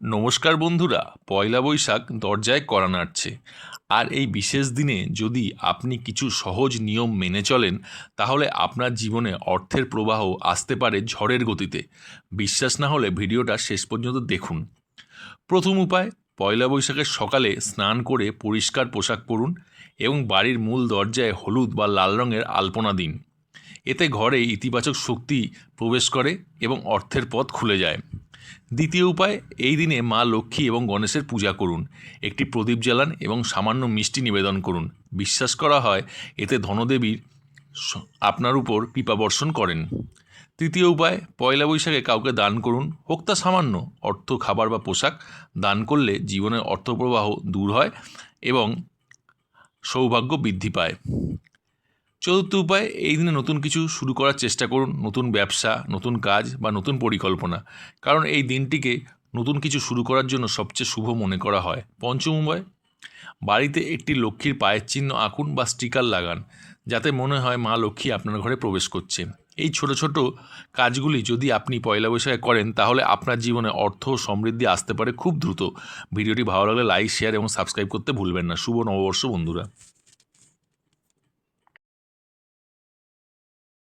নমস্কার বন্ধুরা, পয়লা বৈশাখ দরজায় কড়া নাড়ছে। আর এই বিশেষ দিনে যদি আপনি কিছু সহজ নিয়ম মেনে চলেন, তাহলে আপনার জীবনে অর্থের প্রবাহ আসতে পারে ঝড়ের গতিতে। বিশ্বাস না হলে ভিডিওটা শেষ পর্যন্ত দেখুন। প্রথম উপায়, পয়লা বৈশাখের সকালে স্নান করে পরিষ্কার পোশাক পরুন এবং বাড়ির মূল দরজায় হলুদ বা লাল রঙের আলপনা দিন। এতে ঘরে ইতিবাচক শক্তি প্রবেশ করে এবং অর্থের পথ খুলে যায়। দ্বিতীয় উপায়, এই দিনে মা লক্ষ্মী এবং গণেশের পূজা করুন। একটি প্রদীপ জ্বালান এবং সামান্য মিষ্টি নিবেদন করুন। বিশ্বাস করা হয় এতে ধনদেবীর আপনার উপর কৃপা বর্ষণ করেন। তৃতীয় উপায়, পয়লা বৈশাখে কাউকে দান করুন, হোক তা সামান্য অর্থ, খাবার বা পোশাক। দান করলে জীবনের অর্থপ্রবাহ দূর হয় এবং সৌভাগ্য বৃদ্ধি পায়। চতুর্থ উপায়, এই দিনে নতুন কিছু শুরু করার চেষ্টা করুন, নতুন ব্যবসা, নতুন কাজ বা নতুন পরিকল্পনা, কারণ এই দিনটিকে নতুন কিছু শুরু করার জন্য সবচেয়ে শুভ মনে করা হয়। পঞ্চম উপায়, বাড়িতে একটি লক্ষ্মীর পায়ের চিহ্ন আঁকুন বা স্টিকার লাগান, যাতে মনে হয় মা লক্ষ্মী আপনার ঘরে প্রবেশ করছে। এই ছোট ছোট কাজগুলি যদি আপনি পয়লা বৈশাখে করেন, তাহলে আপনার জীবনে অর্থ ও সমৃদ্ধি আসতে পারে খুব দ্রুত। ভিডিওটি ভালো লাগলে লাইক, শেয়ার এবং সাবস্ক্রাইব করতে ভুলবেন না। শুভ নববর্ষ বন্ধুরা।